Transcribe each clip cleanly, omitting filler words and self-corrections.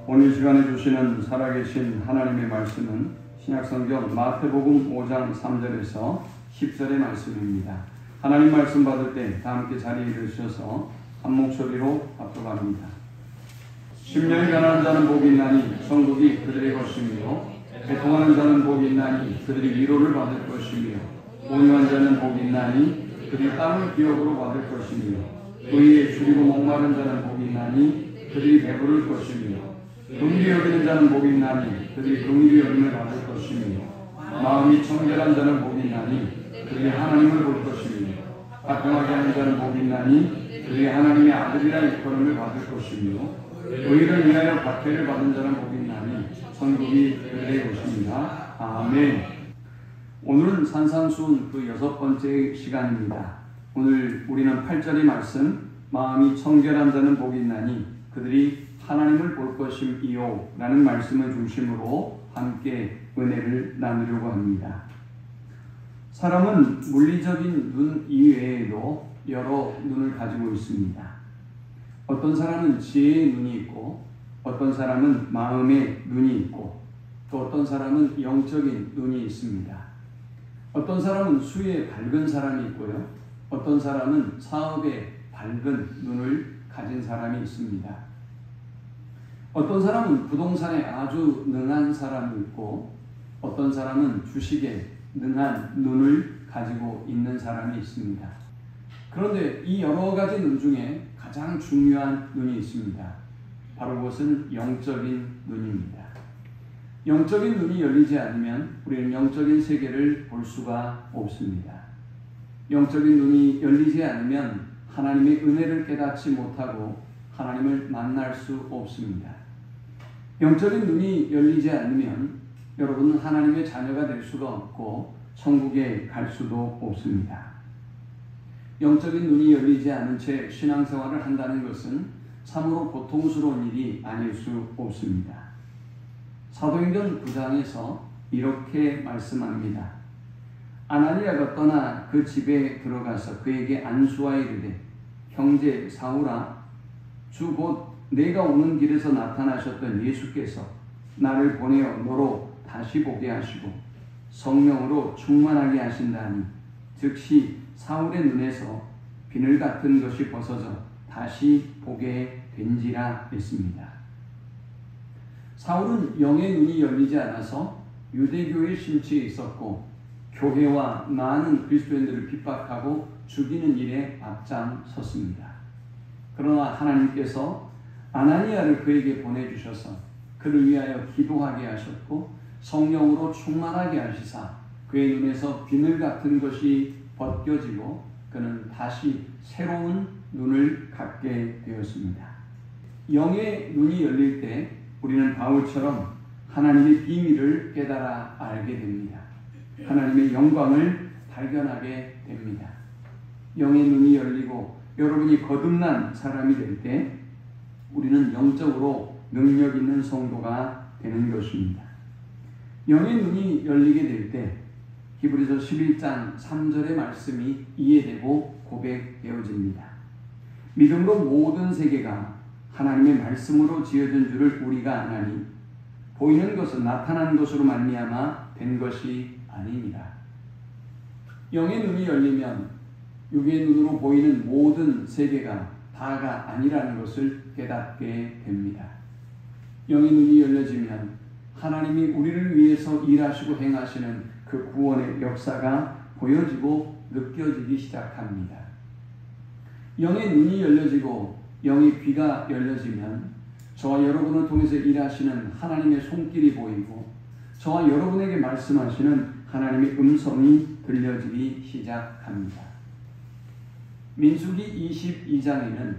오늘 시간에 주시는 살아계신 하나님의 말씀은 신약성경 마태복음 5장 3절에서 10절의 말씀입니다. 하나님 말씀 받을 때 다 함께 자리에 일으키셔서 한 목소리로 합독합니다. 심령이 가난한 자는 복이 있나니 천국이 그들의 것이며 애통하는 자는 복이 있나니 그들이 위로를 받을 것이며 온유한 자는 복이 있나니 그들이 땅을 기업으로 받을 것이며 의에 줄이고 목마른 자는 복이 있나니 그들이 배부를 것이며 긍휼히 여기는 자는 복이 있나니 그들이 긍휼히 여김을 받을 것이며 마음이 청결한 자는 복이 있나니 그들이 하나님을 볼 것이며 화평하게 하는 자는 복이 있나니 그들이 하나님의 아들이라 일컬음을 받을 것이며 의를 위하여 박해를 받은 자는 복이 있나니 천국이 그들의 것입니다. 아멘. 오늘은 산상수훈 그 6번째 시간입니다. 오늘 우리는 8절의 말씀 마음이 청결한 자는 복이 있나니 그들이 하나님을 볼 것임이요 라는 말씀을 중심으로 함께 은혜를 나누려고 합니다. 사람은 물리적인 눈 이외에도 여러 눈을 가지고 있습니다. 어떤 사람은 지혜의 눈이 있고 어떤 사람은 마음의 눈이 있고 또 어떤 사람은 영적인 눈이 있습니다. 어떤 사람은 수에 밝은 사람이 있고요. 어떤 사람은 사업에 밝은 눈을 가진 사람이 있습니다. 어떤 사람은 부동산에 아주 능한 사람이 있고 어떤 사람은 주식에 능한 눈을 가지고 있는 사람이 있습니다. 그런데 이 여러 가지 눈 중에 가장 중요한 눈이 있습니다. 바로 그것은 영적인 눈입니다. 영적인 눈이 열리지 않으면 우리는 영적인 세계를 볼 수가 없습니다. 영적인 눈이 열리지 않으면 하나님의 은혜를 깨닫지 못하고 하나님을 만날 수 없습니다. 영적인 눈이 열리지 않으면 여러분은 하나님의 자녀가 될 수가 없고 천국에 갈 수도 없습니다. 영적인 눈이 열리지 않은 채 신앙생활을 한다는 것은 참으로 고통스러운 일이 아닐 수 없습니다. 사도행전 9장에서 이렇게 말씀합니다. 아나니아가 떠나 그 집에 들어가서 그에게 안수하여 이르되 형제 사울아 주 곧 내가 오는 길에서 나타나셨던 예수께서 나를 보내어 너로 다시 보게 하시고 성령으로 충만하게 하신다니 즉시 사울의 눈에서 비늘 같은 것이 벗어져 다시 보게 된지라 했습니다. 사울은 영의 눈이 열리지 않아서 유대교에 심취해 있었고 교회와 많은 그리스도인들을 핍박하고 죽이는 일에 앞장섰습니다. 그러나 하나님께서 아나니아를 그에게 보내주셔서 그를 위하여 기도하게 하셨고 성령으로 충만하게 하시사 그의 눈에서 비늘 같은 것이 벗겨지고 그는 다시 새로운 눈을 갖게 되었습니다. 영의 눈이 열릴 때 우리는 바울처럼 하나님의 비밀을 깨달아 알게 됩니다. 하나님의 영광을 발견하게 됩니다. 영의 눈이 열리고 여러분이 거듭난 사람이 될 때 우리는 영적으로 능력 있는 성도가 되는 것입니다. 영의 눈이 열리게 될 때 히브리서 11장 3절의 말씀이 이해되고 고백되어집니다. 믿음으로 모든 세계가 하나님의 말씀으로 지어진 줄을 우리가 아나니 보이는 것은 나타난 것으로 말미암아 된 것이 아니니라. 영의 눈이 열리면 육의 눈으로 보이는 모든 세계가 다가 아니라는 것을 깨닫게 됩니다. 영의 눈이 열려지면 하나님이 우리를 위해서 일하시고 행하시는 그 구원의 역사가 보여지고 느껴지기 시작합니다. 영의 눈이 열려지고 영의 귀가 열려지면 저와 여러분을 통해서 일하시는 하나님의 손길이 보이고 저와 여러분에게 말씀하시는 하나님의 음성이 들려지기 시작합니다. 민수기 22장에는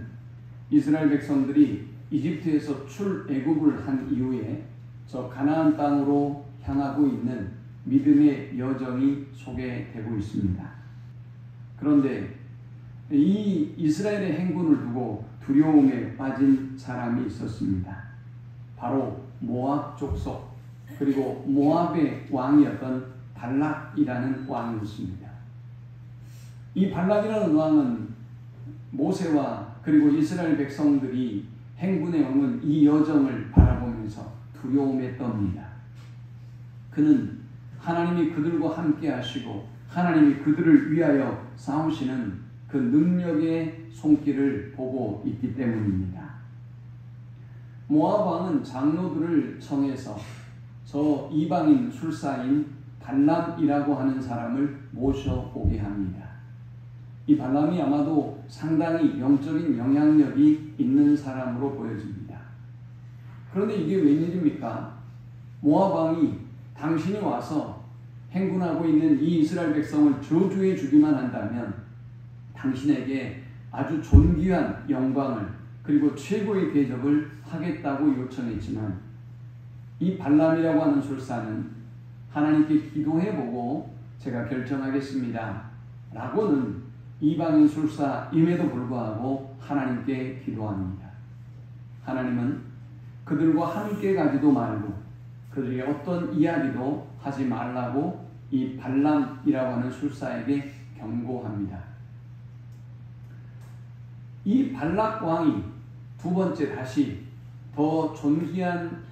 이스라엘 백성들이 이집트에서 출애굽을 한 이후에 저 가나안 땅으로 향하고 있는 믿음의 여정이 소개되고 있습니다. 그런데 이 이스라엘의 행군을 두고 두려움에 빠진 사람이 있었습니다. 바로 모압 족속 그리고 모압의 왕이었던 발락이라는 왕이었습니다. 이 발락이라는 왕은 모세와 그리고 이스라엘 백성들이 행군해 오는 이 여정을 바라보면서 통해서 두려움에 떱니다. 그는 하나님이 그들과 함께 하시고 하나님이 그들을 위하여 싸우시는 그 능력의 손길을 보고 있기 때문입니다. 모압 왕은 장로들을 청해서 저 이방인 술사인 발람이라고 하는 사람을 모셔오게 합니다. 이 발람이 아마도 상당히 영적인 영향력이 있는 사람으로 보여집니다. 그런데 이게 웬일입니까? 모압 왕이 당신이 와서 행군하고 있는 이 이스라엘 백성을 저주해 주기만 한다면 당신에게 아주 존귀한 영광을 그리고 최고의 대접을 하겠다고 요청했지만 이 발람이라고 하는 술사는 하나님께 기도해보고 제가 결정하겠습니다 라고는 이방인 술사임에도 불구하고 하나님께 기도합니다. 하나님은 그들과 함께 가지도 말고 그들이 어떤 이야기도 하지 말라고 이 발람이라고 하는 술사에게 경고합니다. 이 발락 왕이 두 번째 다시 더 존귀한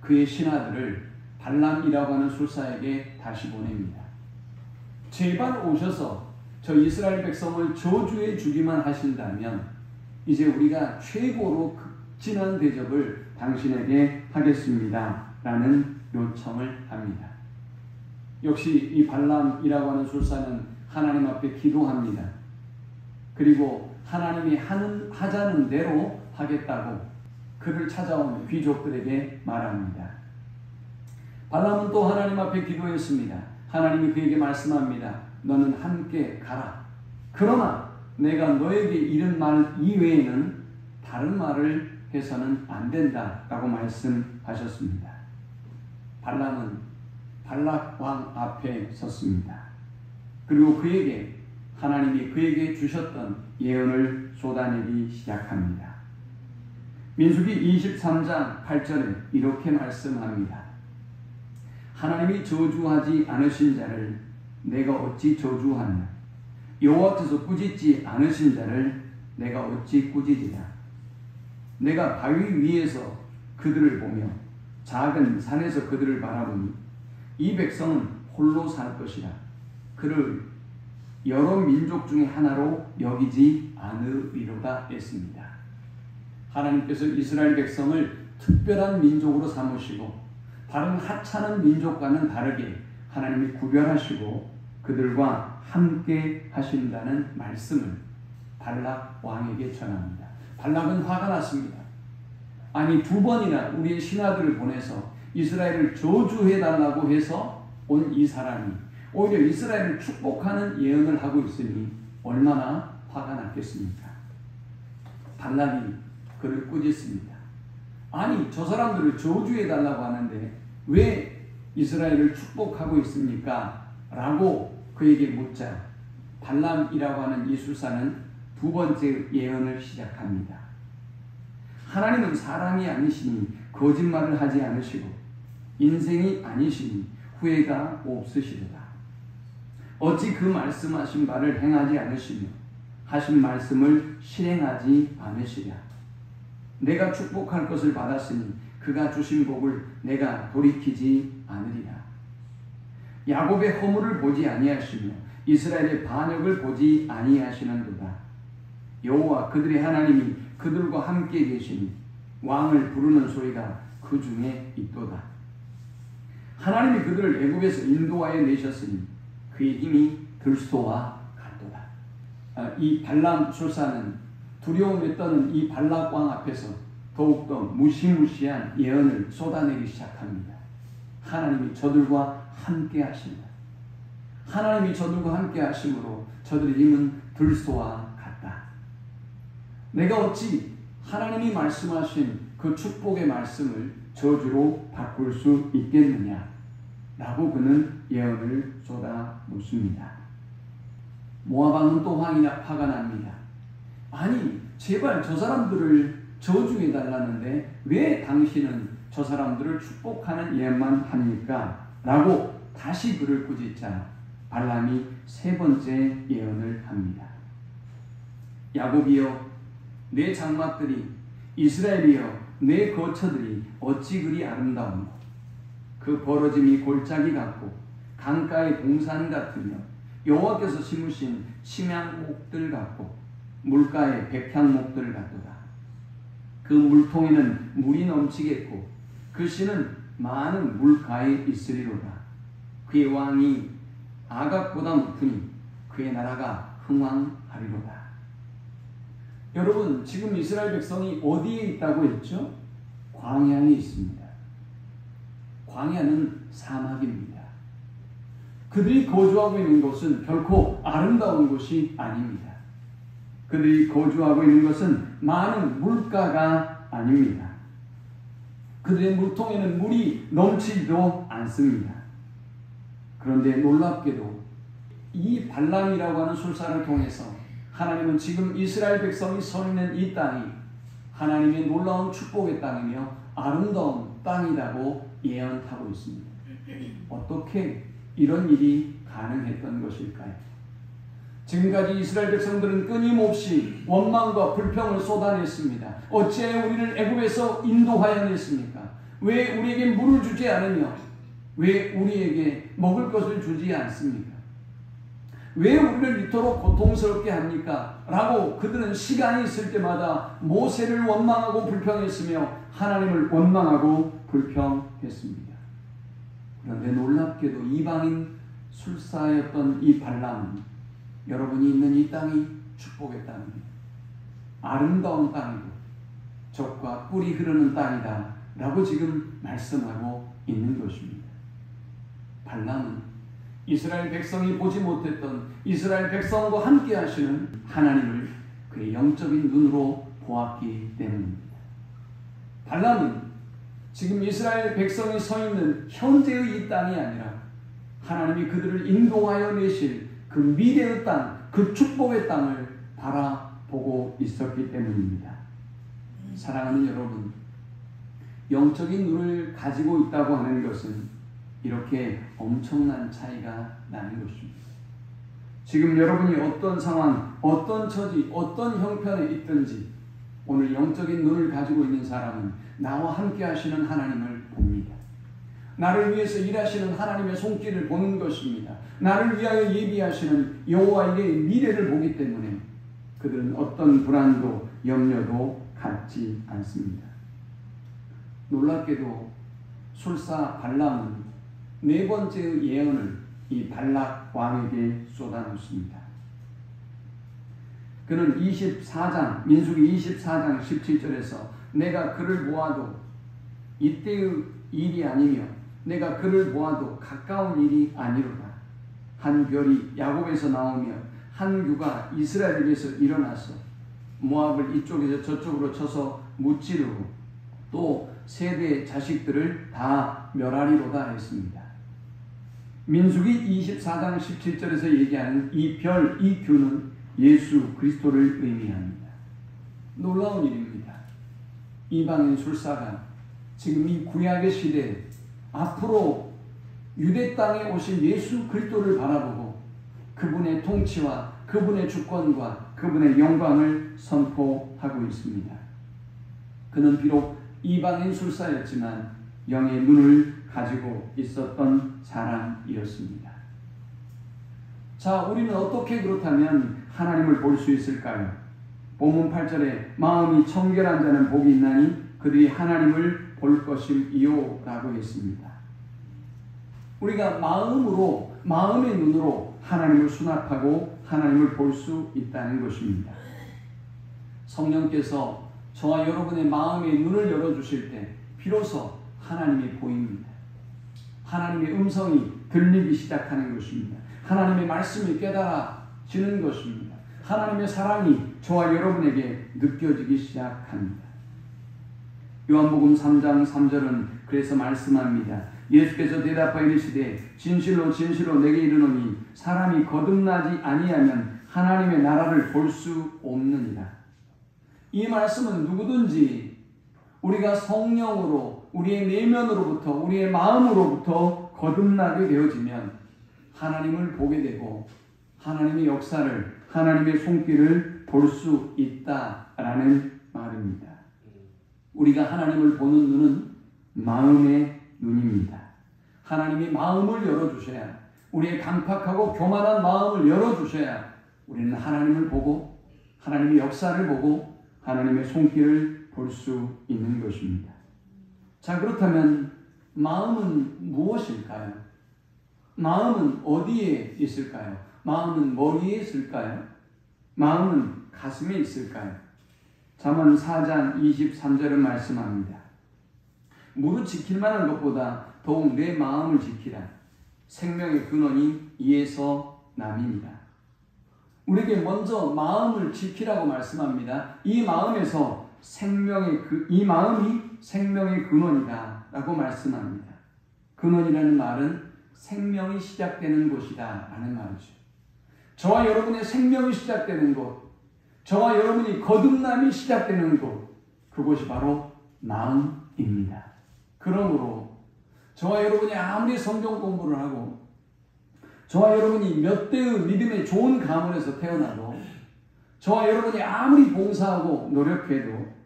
그의 신하들을 발람이라고 하는 술사에게 다시 보냅니다. 제발 오셔서 저 이스라엘 백성을 저주해 주기만 하신다면 이제 우리가 최고로 극진한 대접을 당신에게 하겠습니다 라는 요청을 합니다. 역시 이 발람이라고 하는 술사는 하나님 앞에 기도합니다. 그리고 하나님이 하자는 대로 하겠다고 그를 찾아온 귀족들에게 말합니다. 발람은 또 하나님 앞에 기도했습니다. 하나님이 그에게 말씀합니다. 너는 함께 가라. 그러나 내가 너에게 이른 말 이외에는 다른 말을 해서는 안 된다 라고 말씀하셨습니다. 발람은 발락 왕 앞에 섰습니다. 그리고 그에게 하나님이 그에게 주셨던 예언을 쏟아내기 시작합니다. 민수기 23장 8절에 이렇게 말씀합니다. 하나님이 저주하지 않으신 자를 내가 어찌 저주하냐? 여호와께서 꾸짖지 않으신 자를 내가 어찌 꾸짖으랴? 내가 바위 위에서 그들을 보며 작은 산에서 그들을 바라보니 이 백성은 홀로 살 것이라. 그를 여러 민족 중에 하나로 여기지 않으리로다 했습니다. 하나님께서 이스라엘 백성을 특별한 민족으로 삼으시고 다른 하찮은 민족과는 다르게 하나님이 구별하시고 그들과 함께 하신다는 말씀을 발락 왕에게 전합니다. 발락은 화가 났습니다. 아니 두 번이나 우리의 신하들을 보내서 이스라엘을 저주해달라고 해서 온 이 사람이 오히려 이스라엘을 축복하는 예언을 하고 있으니 얼마나 화가 났겠습니까? 발락이 그를 꾸짖습니다. 아니 저 사람들을 저주해달라고 하는데 왜 이스라엘을 축복하고 있습니까? 라고 그에게 묻자 발람이라고 하는 이 술사는 두 번째 예언을 시작합니다. 하나님은 사람이 아니시니 거짓말을 하지 않으시고 인생이 아니시니 후회가 없으시리라. 어찌 그 말씀하신 바를 행하지 않으시며 하신 말씀을 실행하지 않으시랴. 내가 축복할 것을 받았으니 그가 주신 복을 내가 돌이키지 않으리라. 야곱의 허물을 보지 아니하시며 이스라엘의 반역을 보지 아니하시는도다. 여호와 그들의 하나님이 그들과 함께 계시니 왕을 부르는 소리가 그 중에 있도다. 하나님이 그들을 애굽에서 인도하여 내셨으니 그의 힘이 들소와 같도다. 이 발람 술사는 두려움에 떠는 이 발락 왕 앞에서 더욱더 무시무시한 예언을 쏟아내기 시작합니다. 하나님이 저들과 함께 하신다. 하나님이 저들과 함께 하심으로 저들의 힘은 들소와 같다. 내가 어찌 하나님이 말씀하신 그 축복의 말씀을 저주로 바꿀 수 있겠느냐? 라고 그는 예언을 쏟아 묻습니다. 모압 왕은 또 화가 납니다. 아니 제발 저 사람들을 저주해달라는데 왜 당신은 저 사람들을 축복하는 예언만 합니까? 라고 다시 그를 꾸짖자 발람이 세 번째 예언을 합니다. 야곱이여 내 장막들이 이스라엘이여 내 거처들이 어찌 그리 아름다운고 그 벌어짐이 골짜기 같고 강가의 동산 같으며 여호와께서 심으신 침향목들 같고 물가의 백향목들 같도다. 그 물통에는 물이 넘치겠고 그 씨는 많은 물가에 있으리로다. 그의 왕이 아각보다 높으니 그의 나라가 흥왕하리로다. 여러분, 지금 이스라엘 백성이 어디에 있다고 했죠? 광야에 있습니다. 광야는 사막입니다. 그들이 거주하고 있는 곳은 결코 아름다운 곳이 아닙니다. 그들이 거주하고 있는 것은 많은 물가가 아닙니다. 그들의 물통에는 물이 넘치지도 않습니다. 그런데 놀랍게도 이 발람이라고 하는 술사를 통해서 하나님은 지금 이스라엘 백성이 서 있는 이 땅이 하나님의 놀라운 축복의 땅이며 아름다운 땅이라고 예언하고 있습니다. 어떻게 이런 일이 가능했던 것일까요? 지금까지 이스라엘 백성들은 끊임없이 원망과 불평을 쏟아냈습니다. 어찌하여 우리를 애굽에서 인도하여 냈습니까? 왜 우리에게 물을 주지 않으며 왜 우리에게 먹을 것을 주지 않습니까? 왜 우리를 이토록 고통스럽게 합니까? 라고 그들은 시간이 있을 때마다 모세를 원망하고 불평했으며 하나님을 원망하고 불평했습니다. 그런데 놀랍게도 이방인 술사였던 이 발람은 여러분이 있는 이 땅이 축복의 땅입니다. 아름다운 땅이고 젖과 꿀이 흐르는 땅이다 라고 지금 말씀하고 있는 것입니다. 발람은 이스라엘 백성이 보지 못했던 이스라엘 백성과 함께 하시는 하나님을 그의 영적인 눈으로 보았기 때문입니다. 발람은 지금 이스라엘 백성이 서 있는 현재의 이 땅이 아니라 하나님이 그들을 인도하여 내실 그 미래의 땅, 그 축복의 땅을 바라보고 있었기 때문입니다. 사랑하는 여러분, 영적인 눈을 가지고 있다고 하는 것은 이렇게 엄청난 차이가 나는 것입니다. 지금 여러분이 어떤 상황, 어떤 처지, 어떤 형편에 있든지 오늘 영적인 눈을 가지고 있는 사람은 나와 함께 하시는 하나님을 봅니다. 나를 위해서 일하시는 하나님의 손길을 보는 것입니다. 나를 위하여 예비하시는 여호와의 미래를 보기 때문에 그들은 어떤 불안도 염려도 갖지 않습니다. 놀랍게도 술사 발람은 네 번째의 예언을 이 발락 왕에게 쏟아놓습니다. 그는 24장, 민수기 24장 17절에서 내가 그를 보아도 이때의 일이 아니며 내가 그를 보아도 가까운 일이 아니로다. 한 별이 야곱에서 나오며 한 유가 이스라엘에서 일어나서 모압을 이쪽에서 저쪽으로 쳐서 무찌르고 또 세대의 자식들을 다 멸하리로다 했습니다. 민수기 24장 17절에서 얘기하는 이 별, 이 규는 예수 그리스도를 의미합니다. 놀라운 일입니다. 이방인 술사가 지금 이 구약의 시대에 앞으로 유대 땅에 오신 예수 그리스도를 바라보고 그분의 통치와 그분의 주권과 그분의 영광을 선포하고 있습니다. 그는 비록 이방인 술사였지만 영의 눈을 가지고 있었던 사람이었습니다. 자, 우리는 어떻게 그렇다면 하나님을 볼 수 있을까요? 본문 8절에 마음이 청결한 자는 복이 있나니 그들이 하나님을 볼 것임이요 라고 했습니다. 우리가 마음으로, 마음의 눈으로 하나님을 수납하고 하나님을 볼 수 있다는 것입니다. 성령께서 저와 여러분의 마음의 눈을 열어주실 때 비로소 하나님이 보입니다. 하나님의 음성이 들리기 시작하는 것입니다. 하나님의 말씀이 깨달아지는 것입니다. 하나님의 사랑이 저와 여러분에게 느껴지기 시작합니다. 요한복음 3장 3절은 그래서 말씀합니다. 예수께서 대답하여 이르시되 진실로 진실로 내게 이르노니 사람이 거듭나지 아니하면 하나님의 나라를 볼 수 없느니라. 이 말씀은 누구든지 우리가 성령으로 우리의 내면으로부터 우리의 마음으로부터 거듭나게 되어지면 하나님을 보게 되고 하나님의 역사를 하나님의 손길을 볼 수 있다라는 말입니다. 우리가 하나님을 보는 눈은 마음의 눈입니다. 하나님이 마음을 열어주셔야, 우리의 강팍하고 교만한 마음을 열어주셔야 우리는 하나님을 보고 하나님의 역사를 보고 하나님의 손길을 볼 수 있는 것입니다. 자, 그렇다면 마음은 무엇일까요? 마음은 어디에 있을까요? 마음은 머리에 있을까요? 마음은 가슴에 있을까요? 잠언 4장 23절은 말씀합니다. 무릇 지킬 만한 것보다 더욱 내 마음을 지키라. 생명의 근원이 이에서 남입니다. 우리에게 먼저 마음을 지키라고 말씀합니다. 이 마음에서 이 마음이 생명의 근원이다 라고 말씀합니다. 근원이라는 말은 생명이 시작되는 곳이다 라는 말이죠. 저와 여러분의 생명이 시작되는 곳, 저와 여러분이 거듭남이 시작되는 곳, 그곳이 바로 마음입니다. 그러므로 저와 여러분이 아무리 성경 공부를 하고 저와 여러분이 몇 대의 믿음의 좋은 가문에서 태어나도 저와 여러분이 아무리 봉사하고 노력해도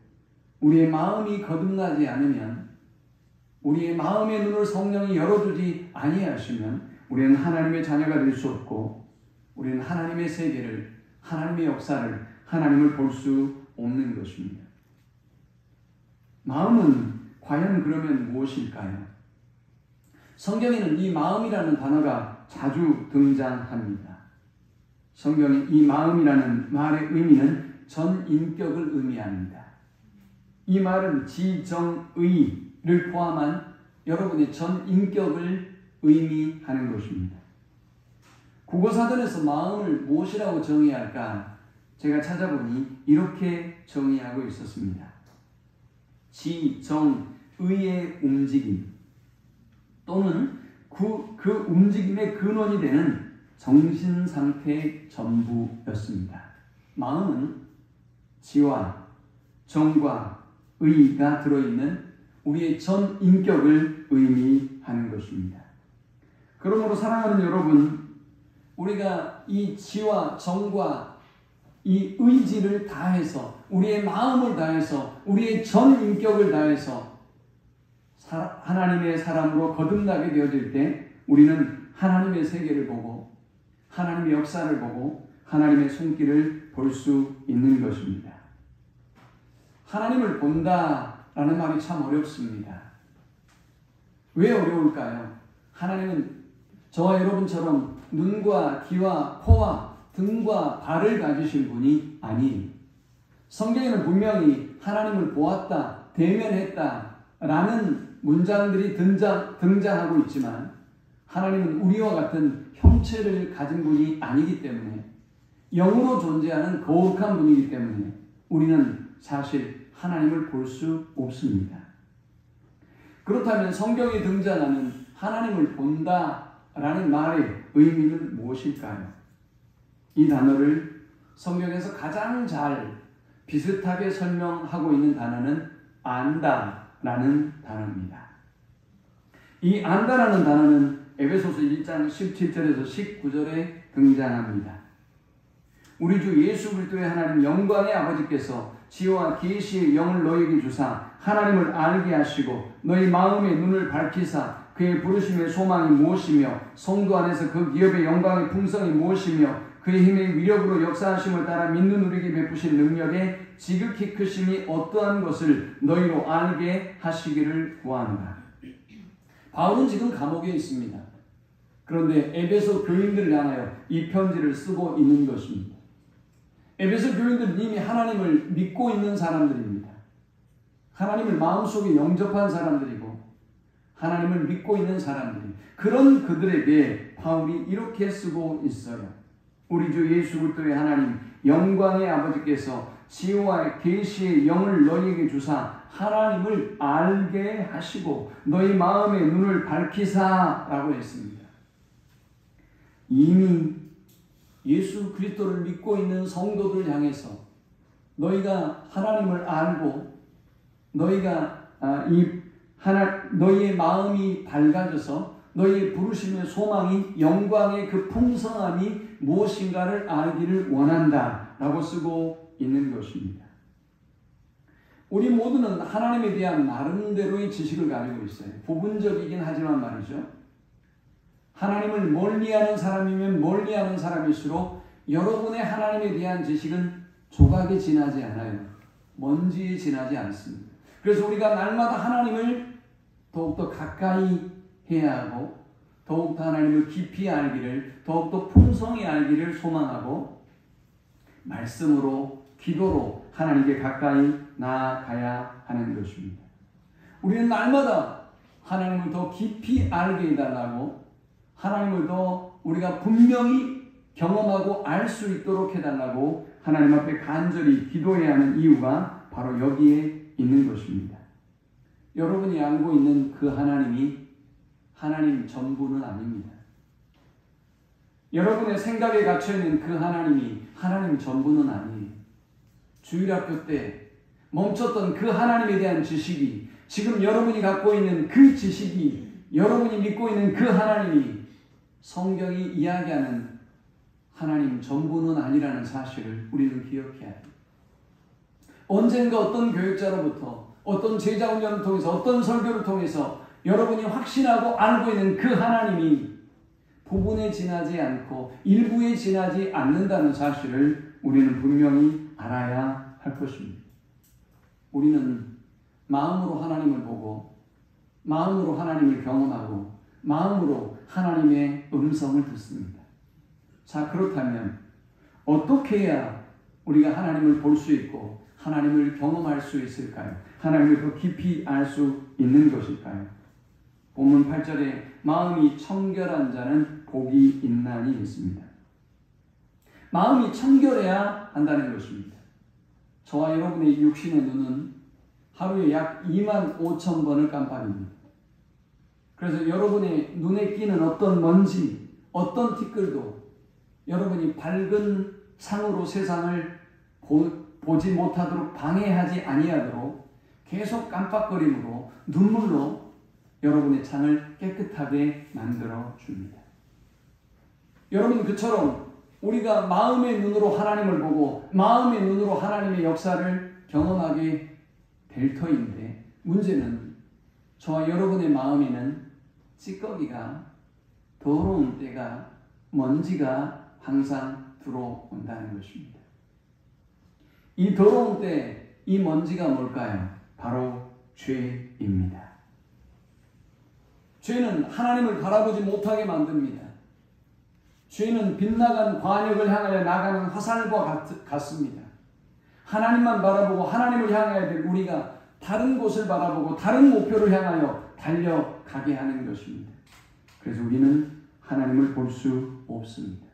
우리의 마음이 거듭나지 않으면, 우리의 마음의 눈을 성령이 열어주지 아니하시면 우리는 하나님의 자녀가 될 수 없고 우리는 하나님의 세계를, 하나님의 역사를, 하나님을 볼 수 없는 것입니다. 마음은 과연 그러면 무엇일까요? 성경에는 이 마음이라는 단어가 자주 등장합니다. 성경에 이 마음이라는 말의 의미는 전인격을 의미합니다. 이 말은 지정의를 포함한 여러분의 전인격을 의미하는 것입니다. 국어사전에서 마음을 무엇이라고 정의할까? 제가 찾아보니 이렇게 정의하고 있었습니다. 지정의의 움직임 또는 그 움직임의 근원이 되는 정신상태의 전부였습니다. 마음은 지와 정과 의가 들어있는 우리의 전 인격을 의미하는 것입니다. 그러므로 사랑하는 여러분, 우리가 이 지와 정과 이 의지를 다해서, 우리의 마음을 다해서, 우리의 전 인격을 다해서 하나님의 사람으로 거듭나게 되어질 때 우리는 하나님의 세계를 보고 하나님의 역사를 보고 하나님의 손길을 볼 수 있는 것입니다. 하나님을 본다라는 말이 참 어렵습니다. 왜 어려울까요? 하나님은 저와 여러분처럼 눈과 귀와 코와 등과 발을 가지신 분이 아니에요. 성경에는 분명히 하나님을 보았다, 대면했다 라는 문장들이 등장하고 있지만 하나님은 우리와 같은 형체를 가진 분이 아니기 때문에, 영으로 존재하는 거룩한 분이기 때문에 우리는 사실 하나님을 볼 수 없습니다. 그렇다면 성경에 등장하는 하나님을 본다라는 말의 의미는 무엇일까요? 이 단어를 성경에서 가장 잘 비슷하게 설명하고 있는 단어는 안다라는 단어입니다. 이 안다라는 단어는 에베소서 1장 17절에서 19절에 등장합니다. 우리 주 예수 그리스도의 하나님 영광의 아버지께서 지혜와 계시의 영을 너희에게 주사 하나님을 알게 하시고 너희 마음의 눈을 밝히사 그의 부르심의 소망이 무엇이며 성도 안에서 그 기업의 영광의 풍성이 무엇이며 그의 힘의 위력으로 역사하심을 따라 믿는 우리에게 베푸신 능력의 지극히 크심이 어떠한 것을 너희로 알게 하시기를 구하노라. 바울은 지금 감옥에 있습니다. 그런데 에베소 교인들을 향하여 이 편지를 쓰고 있는 것입니다. 에베소 교인들은 이미 하나님을 믿고 있는 사람들입니다. 하나님을 마음속에 영접한 사람들이고 하나님을 믿고 있는 사람들이, 그런 그들에게 바울이 이렇게 쓰고 있어요. 우리 주 예수 그리스도의 하나님 영광의 아버지께서 지혜와 계시의 영을 너희에게 주사 하나님을 알게 하시고 너희 마음의 눈을 밝히사라고 했습니다. 이미 예수 그리스도를 믿고 있는 성도들 향해서 너희가 하나님을 알고 너희가 너희의 마음이 밝아져서 너희의 부르심의 소망이 영광의 그 풍성함이 무엇인가를 알기를 원한다 라고 쓰고 있는 것입니다. 우리 모두는 하나님에 대한 나름대로의 지식을 가지고 있어요. 부분적이긴 하지만 말이죠. 하나님을 멀리하는 사람이면 멀리하는 사람일수록 여러분의 하나님에 대한 지식은 조각에 지나지 않아요. 먼지에 지나지 않습니다. 그래서 우리가 날마다 하나님을 더욱더 가까이 해야 하고 더욱더 하나님을 깊이 알기를, 더욱더 풍성히 알기를 소망하고 말씀으로, 기도로 하나님께 가까이 나아가야 하는 것입니다. 우리는 날마다 하나님을 더 깊이 알게 해달라고, 하나님을 더 우리가 분명히 경험하고 알 수 있도록 해달라고 하나님 앞에 간절히 기도해야 하는 이유가 바로 여기에 있는 것입니다. 여러분이 알고 있는 그 하나님이 하나님 전부는 아닙니다. 여러분의 생각에 갇혀있는 그 하나님이 하나님 전부는 아니에요. 주일학교 때 멈췄던 그 하나님에 대한 지식이, 지금 여러분이 갖고 있는 그 지식이, 여러분이 믿고 있는 그 하나님이 성경이 이야기하는 하나님 전부는 아니라는 사실을 우리는 기억해야 해요. 언젠가 어떤 교육자로부터, 어떤 제자 훈련을 통해서, 어떤 설교를 통해서 여러분이 확신하고 알고 있는 그 하나님이 부분에 지나지 않고 일부에 지나지 않는다는 사실을 우리는 분명히 알아야 할 것입니다. 우리는 마음으로 하나님을 보고, 마음으로 하나님을 경험하고, 마음으로 하나님의 음성을 듣습니다. 자, 그렇다면 어떻게 해야 우리가 하나님을 볼 수 있고 하나님을 경험할 수 있을까요? 하나님을 더 깊이 알 수 있는 것일까요? 본문 8절에 마음이 청결한 자는 복이 있나니 있습니다. 마음이 청결해야 한다는 것입니다. 저와 여러분의 육신의 눈은 하루에 약 25,000번을 깜빡입니다. 그래서 여러분의 눈에 끼는 어떤 먼지, 어떤 티끌도 여러분이 밝은 창으로 세상을 보지 못하도록 방해하지 아니하도록 계속 깜빡거림으로, 눈물로 여러분의 창을 깨끗하게 만들어 줍니다. 여러분, 그처럼 우리가 마음의 눈으로 하나님을 보고 마음의 눈으로 하나님의 역사를 경험하게 될 터인데, 문제는 저와 여러분의 마음에는 찌꺼기가, 더러운 때가, 먼지가 항상 들어온다는 것입니다. 이 더러운 때, 이 먼지가 뭘까요? 바로 죄입니다. 죄는 하나님을 바라보지 못하게 만듭니다. 죄는 빗나간 관역을 향하여 나가는 화살과 같습니다. 하나님만 바라보고 하나님을 향해야 될 우리가 다른 곳을 바라보고 다른 목표를 향하여 달려가게 하는 것입니다. 그래서 우리는 하나님을 볼 수 없습니다.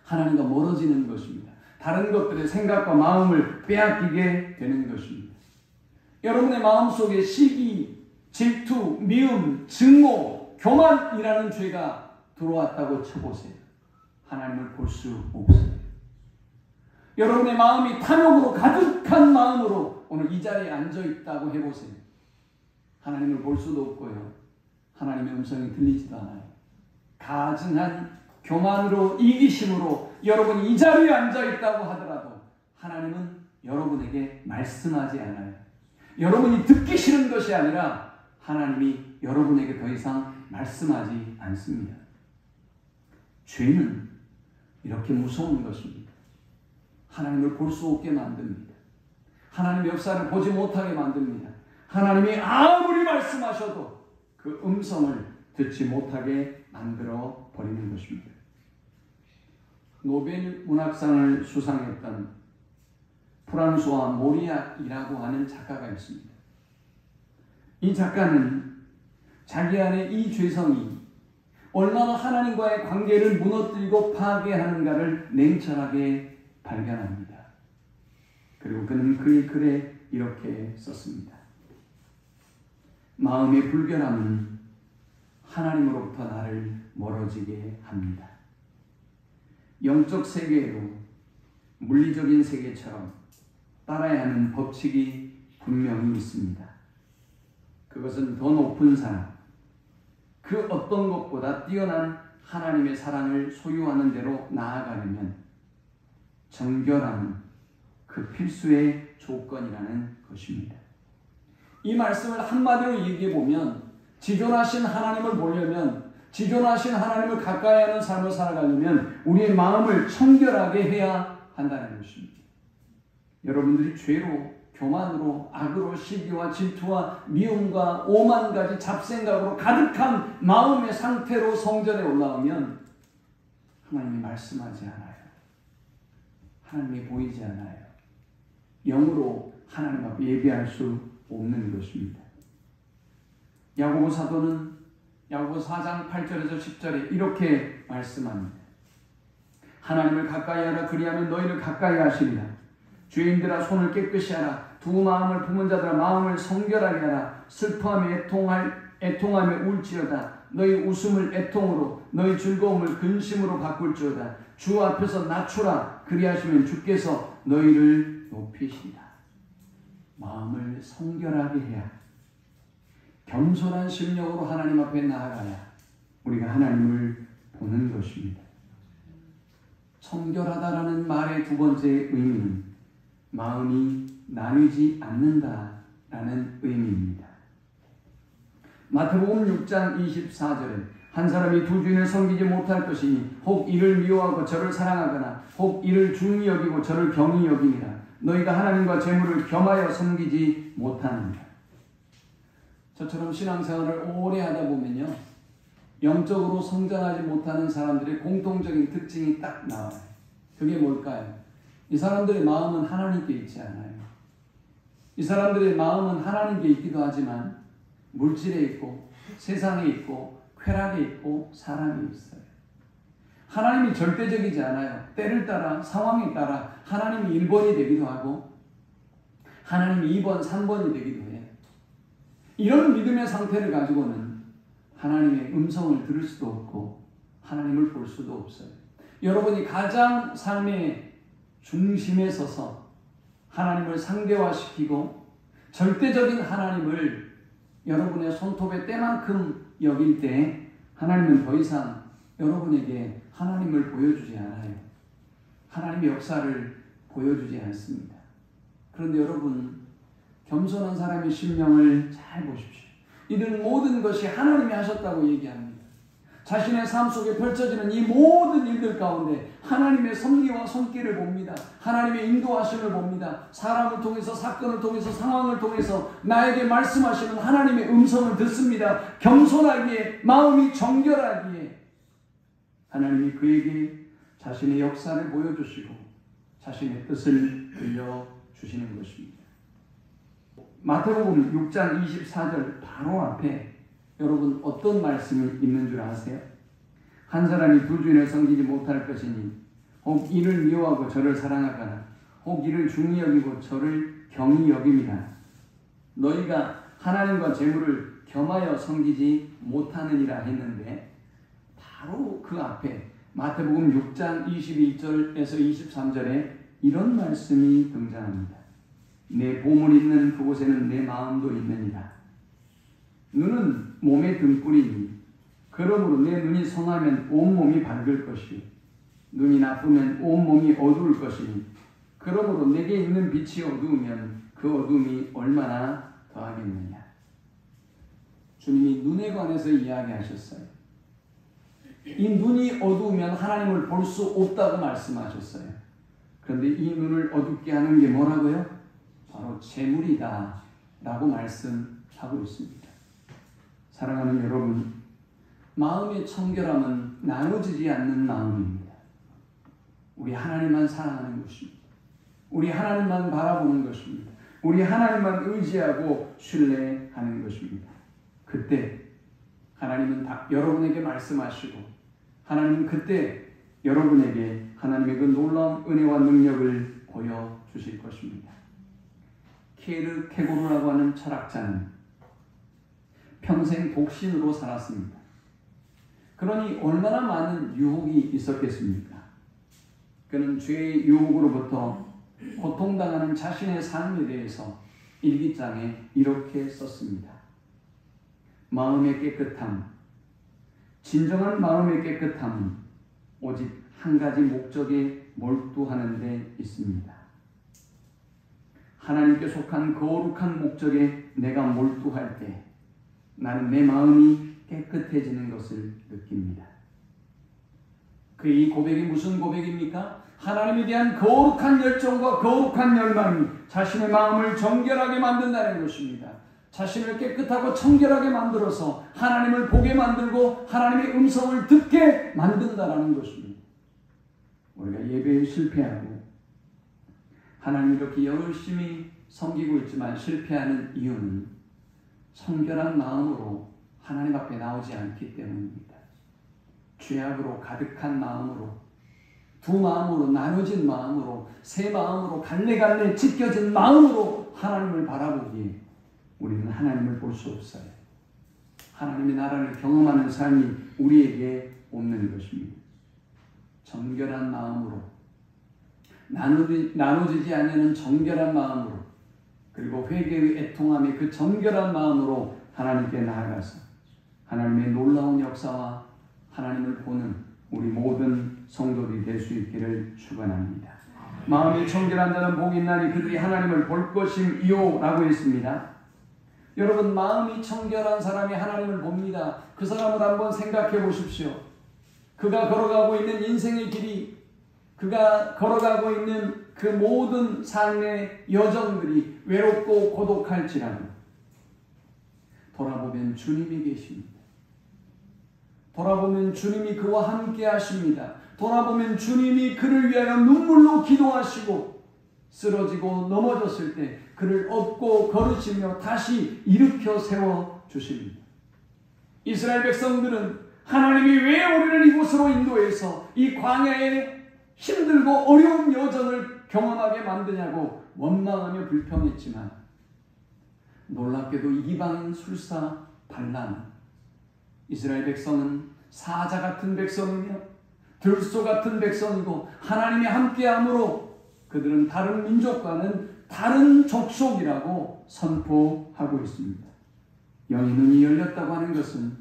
하나님과 멀어지는 것입니다. 다른 것들의 생각과 마음을 빼앗기게 되는 것입니다. 여러분의 마음속에 시기, 질투, 미움, 증오, 교만이라는 죄가 들어왔다고 쳐보세요. 하나님을 볼 수 없어요. 여러분의 마음이 탐욕으로 가득한 마음으로 오늘 이 자리에 앉아있다고 해보세요. 하나님을 볼 수도 없고요. 하나님의 음성이 들리지도 않아요. 가증한 교만으로, 이기심으로 여러분이 이 자리에 앉아있다고 하더라도 하나님은 여러분에게 말씀하지 않아요. 여러분이 듣기 싫은 것이 아니라 하나님이 여러분에게 더 이상 말씀하지 않습니다. 죄는 이렇게 무서운 것입니다. 하나님을 볼 수 없게 만듭니다. 하나님의 역사를 보지 못하게 만듭니다. 하나님이 아무리 말씀하셔도 그 음성을 듣지 못하게 만들어 버리는 것입니다. 노벨 문학상을 수상했던 프랑수아 모리악이라고 하는 작가가 있습니다. 이 작가는 자기 안에 이 죄성이 얼마나 하나님과의 관계를 무너뜨리고 파괴하는가를 냉철하게 발견합니다. 그리고 그는 그의 글에 이렇게 썼습니다. 마음의 불결함은 하나님으로부터 나를 멀어지게 합니다. 영적 세계로 물리적인 세계처럼 따라야 하는 법칙이 분명히 있습니다. 그것은 더 높은 사랑, 그 어떤 것보다 뛰어난 하나님의 사랑을 소유하는 대로 나아가려면 정결함은 그 필수의 조건이라는 것입니다. 이 말씀을 한마디로 얘기해 보면 지존하신 하나님을 보려면, 지존하신 하나님을 가까이 하는 삶을 살아가려면 우리의 마음을 청결하게 해야 한다는 것입니다. 여러분들이 죄로, 교만으로, 악으로, 시기와 질투와 미움과 오만 가지 잡생각으로 가득한 마음의 상태로 성전에 올라오면 하나님이 말씀하지 않아요. 하나님이 보이지 않아요. 영으로 하나님 앞에 예배할 수 없는 것입니다. 야고보 사도는 야고보 4장 8절에서 10절에 이렇게 말씀합니다. 하나님을 가까이 하라. 그리하면 너희를 가까이 하시리라. 죄인들아 손을 깨끗이 하라. 두 마음을 품은 자들아 마음을 성결하게 하라. 슬퍼하며 애통하며 울지어다. 너희 웃음을 애통으로, 너희 즐거움을 근심으로 바꿀지어다. 주 앞에서 낮추라. 그리하시면 주께서 너희를 높이시리라. 마음을 성결하게 해야, 겸손한 심령으로 하나님 앞에 나아가야 우리가 하나님을 보는 것입니다. 청결하다라는 말의 두 번째 의미는 마음이 나뉘지 않는다라는 의미입니다. 마태복음 6장 24절에 한 사람이 두 주인을 섬기지 못할 것이니 혹 이를 미워하고 저를 사랑하거나 혹 이를 중히 여기고 저를 경히 여김이라. 너희가 하나님과 재물을 겸하여 섬기지 못하느니라. 저처럼 신앙생활을 오래 하다 보면요, 영적으로 성장하지 못하는 사람들의 공통적인 특징이 딱 나와요. 그게 뭘까요? 이 사람들의 마음은 하나님께 있지 않아요. 이 사람들의 마음은 하나님께 있기도 하지만 물질에 있고 세상에 있고 쾌락에 있고 사람이 있어요. 하나님이 절대적이지 않아요. 때를 따라 상황에 따라 하나님이 1번이 되기도 하고 하나님이 2번, 3번이 되기도 해요. 이런 믿음의 상태를 가지고는 하나님의 음성을 들을 수도 없고 하나님을 볼 수도 없어요. 여러분이 가장 삶의 중심에 서서 하나님을 상대화시키고 절대적인 하나님을 여러분의 손톱의 때만큼 여길 때 하나님은 더 이상 여러분에게 하나님을 보여주지 않아요. 하나님의 역사를 보여주지 않습니다. 그런데 여러분, 겸손한 사람의 심령을 잘 보십시오. 이들은 모든 것이 하나님이 하셨다고 얘기합니다. 자신의 삶 속에 펼쳐지는 이 모든 일들 가운데 하나님의 섭리와 손길을 봅니다. 하나님의 인도하심을 봅니다. 사람을 통해서, 사건을 통해서, 상황을 통해서 나에게 말씀하시는 하나님의 음성을 듣습니다. 겸손하기에, 마음이 정결하기에 하나님이 그에게 자신의 역사를 보여주시고 자신의 뜻을 들려주시는 것입니다. 마태복음 6장 24절 바로 앞에 여러분 어떤 말씀이 있는 줄 아세요? 한 사람이 두 주인을 섬기지 못할 것이니 혹 이를 미워하고 저를 사랑하거나 혹 이를 중히 여기고 저를 경히 여김이라. 너희가 하나님과 재물을 겸하여 섬기지 못하느니라 했는데 바로 그 앞에 마태복음 6장 22절에서 23절에 이런 말씀이 등장합니다. 내 보물 있는 그곳에는 내 마음도 있느니라. 눈은 몸의 등불이니 그러므로 내 눈이 선하면 온몸이 밝을 것이요 눈이 나쁘면 온몸이 어두울 것이니 그러므로 내게 있는 빛이 어두우면 그 어두움이 얼마나 더하겠느냐. 주님이 눈에 관해서 이야기하셨어요. 이 눈이 어두우면 하나님을 볼 수 없다고 말씀하셨어요. 그런데 이 눈을 어둡게 하는 게 뭐라고요? 바로 재물이다 라고 말씀하고 있습니다. 사랑하는 여러분, 마음의 청결함은 나눠지지 않는 마음입니다. 우리 하나님만 사랑하는 것입니다. 우리 하나님만 바라보는 것입니다. 우리 하나님만 의지하고 신뢰하는 것입니다. 그때 하나님은 여러분에게 말씀하시고 하나님은 그때 여러분에게 하나님의 그 놀라운 은혜와 능력을 보여주실 것입니다. 케르 케고르라고 하는 철학자는 평생 독신으로 살았습니다. 그러니 얼마나 많은 유혹이 있었겠습니까? 그는 죄의 유혹으로부터 고통당하는 자신의 삶에 대해서 일기장에 이렇게 썼습니다. 마음의 깨끗함, 진정한 마음의 깨끗함은 오직 한 가지 목적에 몰두하는 데 있습니다. 하나님께 속한 거룩한 목적에 내가 몰두할 때 나는 내 마음이 깨끗해지는 것을 느낍니다. 이 고백이 무슨 고백입니까? 하나님에 대한 거룩한 열정과 거룩한 열망이 자신의 마음을 정결하게 만든다는 것입니다. 자신을 깨끗하고 청결하게 만들어서 하나님을 보게 만들고 하나님의 음성을 듣게 만든다는 것입니다. 우리가 예배에 실패하고 하나님을 이렇게 열심히 섬기고 있지만 실패하는 이유는 청결한 마음으로 하나님 앞에 나오지 않기 때문입니다. 죄악으로 가득한 마음으로, 두 마음으로 나눠진 마음으로, 세 마음으로 갈래갈래 찢겨진 마음으로 하나님을 바라보기에 우리는 하나님을 볼 수 없어요. 하나님의 나라를 경험하는 삶이 우리에게 없는 것입니다. 정결한 마음으로, 나눠지지 않는 정결한 마음으로, 그리고 회개의 애통함의 그 정결한 마음으로 하나님께 나아가서 하나님의 놀라운 역사와 하나님을 보는 우리 모든 성도들이 될 수 있기를 축원합니다. 마음이 청결한 자는 복이 있나니 그들이 하나님을 볼 것임이요 라고 했습니다. 여러분, 마음이 청결한 사람이 하나님을 봅니다. 그 사람을 한번 생각해 보십시오. 그가 걸어가고 있는 인생의 길이, 그가 걸어가고 있는 그 모든 삶의 여정들이 외롭고 고독할지라도 돌아보면 주님이 계십니다. 돌아보면 주님이 그와 함께 하십니다. 돌아보면 주님이 그를 위하여 눈물로 기도하시고 쓰러지고 넘어졌을 때 그를 업고 거르시며 다시 일으켜 세워주십니다. 이스라엘 백성들은 하나님이 왜 우리를 이곳으로 인도해서 이 광야에 힘들고 어려운 여정을 경험하게 만드냐고 원망하며 불평했지만 놀랍게도 이방인 술사 발람, 이스라엘 백성은 사자 같은 백성이며 들소 같은 백성이고 하나님이 함께함으로 그들은 다른 민족과는 다른 족속이라고 선포하고 있습니다. 영의 눈이 열렸다고 하는 것은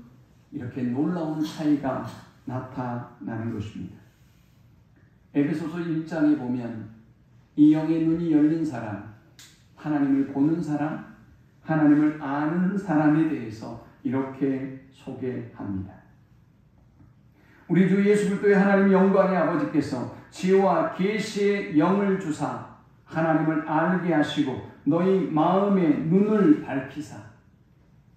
이렇게 놀라운 차이가 나타나는 것입니다. 에베소서 1장에 보면 이 영의 눈이 열린 사람, 하나님을 보는 사람, 하나님을 아는 사람에 대해서 이렇게 소개합니다. 우리 주 예수 그리스도의 하나님 영광의 아버지께서 지혜와 계시의 영을 주사 하나님을 알게 하시고 너희 마음의 눈을 밝히사,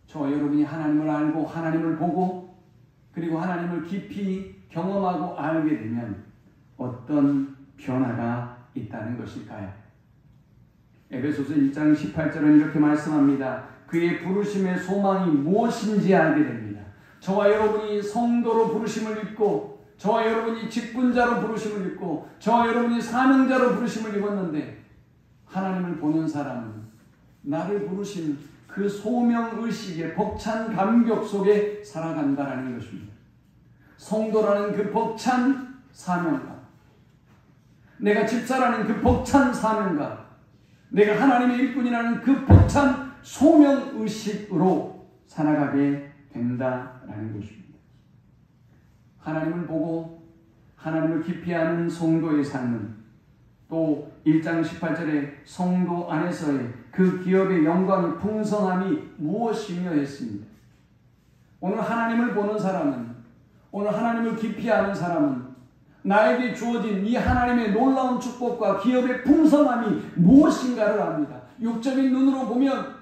저와 여러분이 하나님을 알고 하나님을 보고 그리고 하나님을 깊이 경험하고 알게 되면 어떤 변화가 있다는 것일까요? 에베소서 1장 18절은 이렇게 말씀합니다. 그의 부르심의 소망이 무엇인지 알게 됩니다. 저와 여러분이 성도로 부르심을 입고 저와 여러분이 직분자로 부르심을 입고 저와 여러분이 사명자로 부르심을 입었는데 하나님을 보는 사람은 나를 부르신 그 소명의식의 벅찬 감격 속에 살아간다라는 것입니다. 성도라는 그 벅찬 사명감, 내가 집사라는 그 벅찬 사명감, 내가 하나님의 일꾼이라는 그 벅찬 소명의식으로 살아가게 된다라는 것입니다. 하나님을 보고 하나님을 깊이 아는 성도의 삶은 또 1장 18절에 성도 안에서의 그 기업의 영광의 풍성함이 무엇이며 했습니다. 오늘 하나님을 보는 사람은, 오늘 하나님을 깊이 아는 사람은 나에게 주어진 이 하나님의 놀라운 축복과 기업의 풍성함이 무엇인가를 압니다. 육적인 눈으로 보면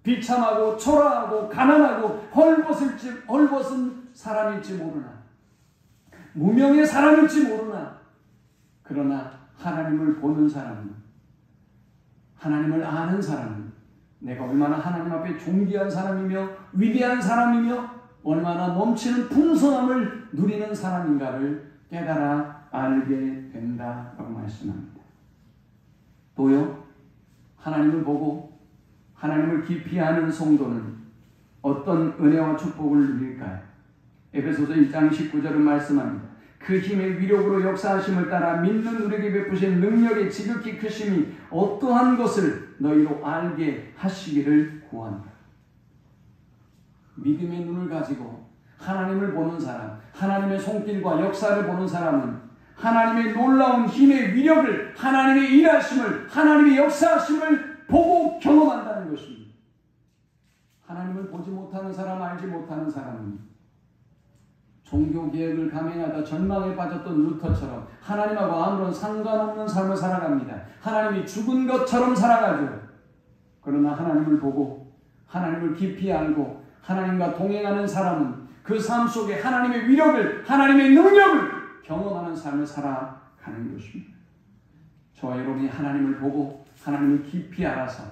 비참하고 초라하고 가난하고 헐벗은 사람일지 모르나, 무명의 사람일지 모르나, 그러나 하나님을 보는 사람은, 하나님을 아는 사람은 내가 얼마나 하나님 앞에 존귀한 사람이며 위대한 사람이며 얼마나 넘치는 풍성함을 누리는 사람인가를 깨달아 알게 된다라고 말씀합니다. 또요, 하나님을 보고 하나님을 깊이 아는 성도는 어떤 은혜와 축복을 누릴까요? 에베소서 1장 19절은 말씀합니다. 그 힘의 위력으로 역사하심을 따라 믿는 우리에게 베푸신 능력의 지극히 크심이 어떠한 것을 너희로 알게 하시기를 구한다. 믿음의 눈을 가지고 하나님을 보는 사람, 하나님의 손길과 역사를 보는 사람은 하나님의 놀라운 힘의 위력을, 하나님의 일하심을, 하나님의 역사하심을 보고 경험한다는 것입니다. 하나님을 보지 못하는 사람, 알지 못하는 사람은 종교개혁을 감행하다 전망에 빠졌던 루터처럼 하나님하고 아무런 상관없는 삶을 살아갑니다. 하나님이 죽은 것처럼 살아가죠. 그러나 하나님을 보고 하나님을 깊이 알고 하나님과 동행하는 사람은 그 삶 속에 하나님의 위력을, 하나님의 능력을 경험하는 삶을 살아가는 것입니다. 저와 여러분이 하나님을 보고 하나님을 깊이 알아서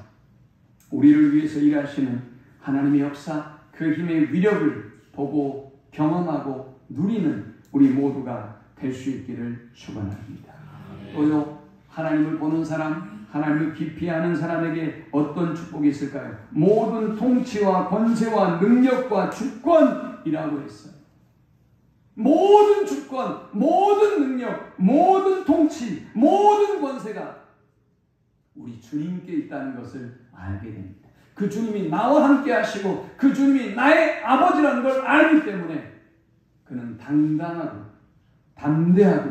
우리를 위해서 일하시는 하나님의 역사, 그 힘의 위력을 보고 경험하고 누리는 우리 모두가 될 수 있기를 축원합니다. 또요, 하나님을 보는 사람, 하나님을 깊이 아는 사람에게 어떤 축복이 있을까요? 모든 통치와 권세와 능력과 주권이라고 했어요. 모든 주권, 모든 능력, 모든 통치, 모든 권세가 우리 주님께 있다는 것을 알게 됩니다. 그 주님이 나와 함께 하시고 그 주님이 나의 아버지라는 걸 알기 때문에 그는 당당하고 담대하게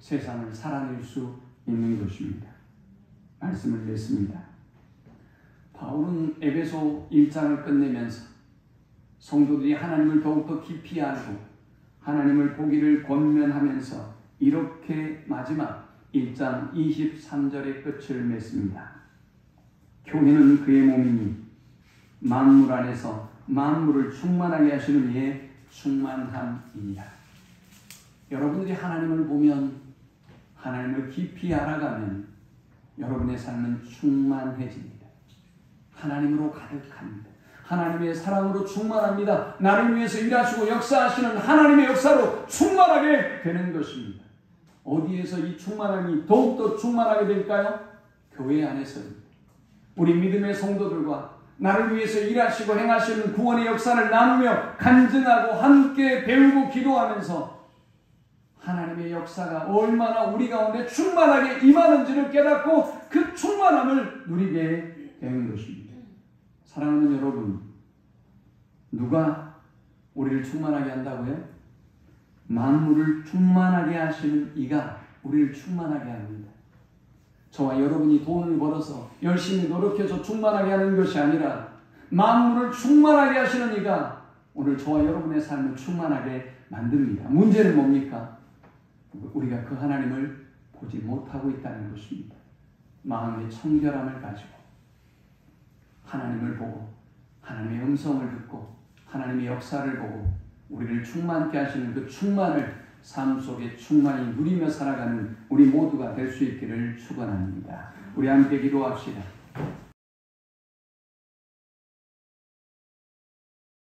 세상을 살아낼 수 있는 것입니다. 말씀을 냈습니다. 바울은 에베소 1장을 끝내면서 성도들이 하나님을 더욱더 깊이 알고 하나님을 보기를 권면하면서 이렇게 마지막 1장 23절의 끝을 맺습니다. 교회는 그의 몸이니 만물 안에서 만물을 충만하게 하시는 이의 충만함이니라. 여러분들이 하나님을 보면, 하나님을 깊이 알아가면 여러분의 삶은 충만해집니다. 하나님으로 가득합니다. 하나님의 사랑으로 충만합니다. 나를 위해서 일하시고 역사하시는 하나님의 역사로 충만하게 되는 것입니다. 어디에서 이 충만함이 더욱더 충만하게 될까요? 교회 안에서입니다. 우리 믿음의 성도들과 나를 위해서 일하시고 행하시는 구원의 역사를 나누며 간증하고 함께 배우고 기도하면서 하나님의 역사가 얼마나 우리 가운데 충만하게 임하는지를 깨닫고 그 충만함을 누리게 되는 것입니다. 사랑하는 여러분, 누가 우리를 충만하게 한다고요? 만물을 충만하게 하시는 이가 우리를 충만하게 합니다. 저와 여러분이 돈을 벌어서 열심히 노력해서 충만하게 하는 것이 아니라 만물을 충만하게 하시는 이가 오늘 저와 여러분의 삶을 충만하게 만듭니다. 문제는 뭡니까? 우리가 그 하나님을 보지 못하고 있다는 것입니다. 마음의 청결함을 가지고 하나님을 보고 하나님의 음성을 듣고 하나님의 역사를 보고 우리를 충만케 하시는 그 충만을 삶 속에 충만히 누리며 살아가는 우리 모두가 될 수 있기를 축원합니다. 우리 함께 기도합시다.